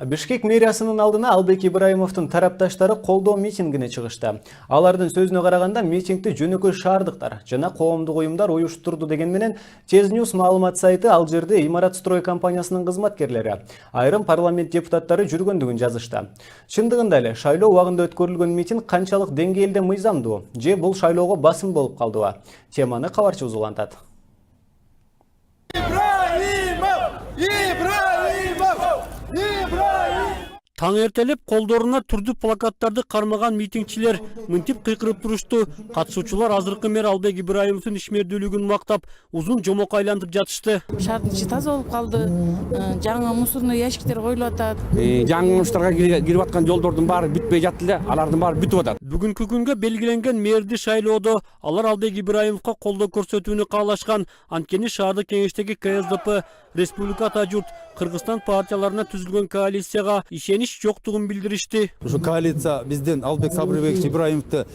Бишкек мэриясынын алдына Албек Ибраимовдун тарапташтары колдоо митингине чыгышты. Алардын сөзүнө караганда митингди жөнөкөй шаардыктар жана коомдук уюмдар уюштурду деген менен Тез Ньюс маалымат сайты ал жерде Имарат строй компаниясынын кызматкерлери, айрым парламент депутаттары жүргөндүгүн жазышты. Чындыгында эле шайлоо убагында өткөрүлгөн митинг канчалык деңгээлде мыйзамдуу же бул шайлоого басым болуп калдыбы? Теманы кабарчыбыз улантат. Таң эртелеп колдоруна түрдүү плакаттарды кармаган митингчилер мынтип кыйкырып турушту. Катышуучулар азыркы мэр Албек Ибраимовдун ишмердүүлүгүн мактап, узун жомок айлантып жатышты. Шаардын ичи таза болуп калды. Жаңы мусорный ящиктер коюлуп атат. Жаңы муштарга кирип аткан жолдордун баары бүтпөй жатты эле, алардын баары бүтүп атат. Бүгүнкү күнгө белгиленген мэрди шайлоодо алар Албек Ибраимовго колдоо көрсөтүүнү каалашкан. Анткени шаардык кеңештеги КСДП, Республика Ата журт, Кыргызстан партияларына түзүлгөн коалицияга ишенич жоктугун билдиришти. Ушу коалиция биздин Албек Сабырбекович Ибраимовду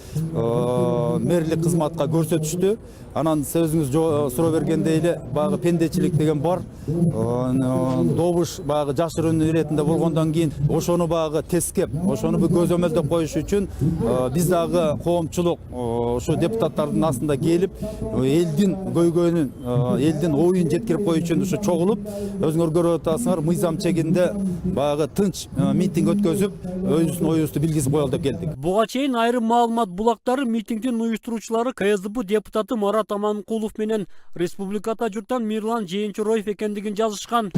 мэрлик кызматка көрсөтүштү. Анан сөзүңүз суроо бергендей эле баягы пендечилик деген бар. Добуш баягы жашыруун иретинде болгондон кийин ошону баягы тескеп, ошону көзөмөлдөп коюш үчүн биз дагы коомчулук ошо депутаттардын астында келип, элдин көйгөйүнүн, элдин оюн жеткирип коюш үчүн ушу чогулуп, өзүңөр көрүп атасыңар, мыйзам чегинде баягы тынч митинг өткөзүп, өзүбүздүн оюбузду билгизип коелу деп келдик. Буга чейин айрым маалымат булактары митингдин уюштуруучулары КСДП депутаты Марат Аманкулов менен Республика Ата журттан Мирлан Жээнчороев экендигин жазышкан.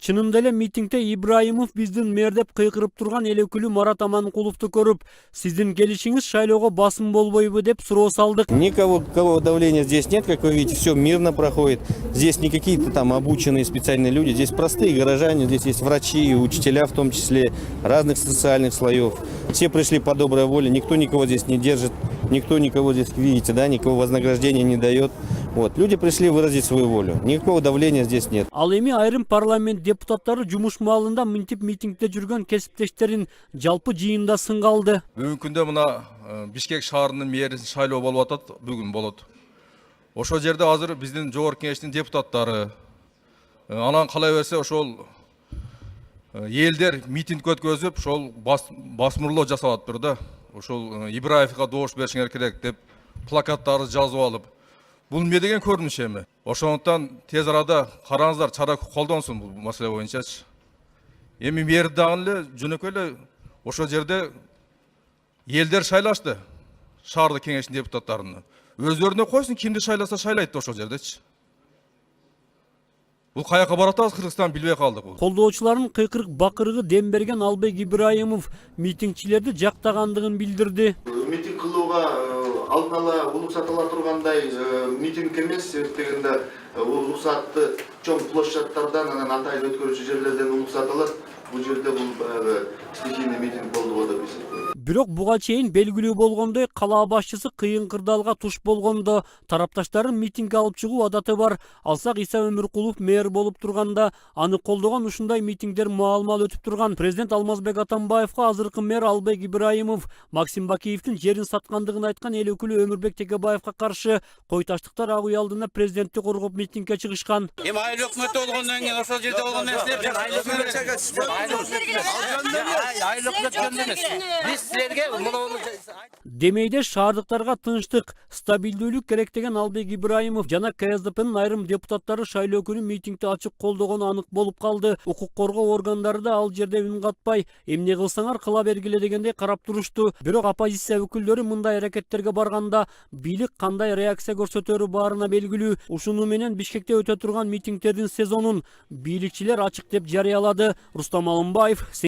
Чынында эле митингде Ибраимов биздин мэр деп кыйкырып турган эл өкүлү Марат Аманкуловду көрүп, сиздин келишиңиз шайлоого басым болбойбу деп суроо салдык. Никакого давления здесь нет, как вы видите, все мирно проходит. Здесь не какие-то там обученные специальные люди, здесь простые горожане, здесь есть врачи, учителя в том числе, разных социальных слоев. Все пришли по доброй воле, никто никого здесь не держит, никто никого здесь, видите, да, никого вознаграждения не дает. Вот, люди пришли выразить свою волю. Никакого давления здесь нет. Ал эми айрым парламент депутаттары жумуш маалында мынтип митингде жүргөн кесиптештерин жалпы жыйында сынга алды. Бүгүнкү күндө мына Бишкек шаарынын мэрисин шайлоо болуп атат, бүгүн болот. Ошол жерде азыр биздин жогорку кеңештин депутаттары, анан кала берсе ошол элдер митинг өткөзүп, ошол басмырлоо жасап атыптыр да. Ошол Ибраевга добуш беришиңер керек деп плакаттарды жазып алып. Бул эмне деген көрүнүш эми? Ошондуктан тез арада караңыздар, чара колдонсун бул маселе боюнчачы. Эми мэр дагы эле жөнөкөй эле ошол жерде элдер шайлашты, шаардык кеңештин депутаттарын. Өздөрүнө койсун, кимди шайласа шайлайт ошол жердечи. Бул каяка барат атабыз, Кыргызстан билбей калдык бул. Колдоочулардын кыйкырык бакырыгы дем берген Албек Ибраимов митингчилерди жактагандыгын билдирди. Митинг кылууга алдын ала уруксат ала тургандай митинг эмес, дегенде уруксатты чоң площадьтардан, анан атайын өткөрүүчү жерлерден уруксат алат. Бул жерде бул стихийный митинг болду деп эсептейм. Бирок буга чейин белгилүү болгондой, кала башчысы кыйын кырдаалга туш болгондо тарапташтарын митингге алып чыгуу адаты бар. Алсак Иса Өмүркулов мэр болуп турганда аны колдогон ушундай митингдер маал-маал өтүп турган. Президент Алмазбек Атамбаевга азыркы мэр Албек Ибраимов Максим Бакиевдин жерин саткандыгын айткан эл өкүлү Өмүрбек Текебаевга каршы кой таштыктар ак үй алдында президентти коргоп митингге чыгышкан. Эми айыл өкмөтү болгондон кийин ошол жерде болгон Демейде шаардыктарга тынчтык, стабилдүүлүк керек деген Албек Ибраимов жана КСДПнын айрым депутаттары шайлоо күнү митингди ачык колдогону анык болуп калды. Укук коргоо органдары да ал жерде үн катпай, эмне кылсаңар кыла бергиле дегендей карап турушту. Бирок оппозиция өкүлдөрү мындай аракеттерге барганда бийлик кандай реакция көрсөтөрү баарына белгилүү. Ушуну менен Бишкекте өтө турган митингдердин сезонун бийликчилер ачык деп жарыялады. Рустам Алымбаев,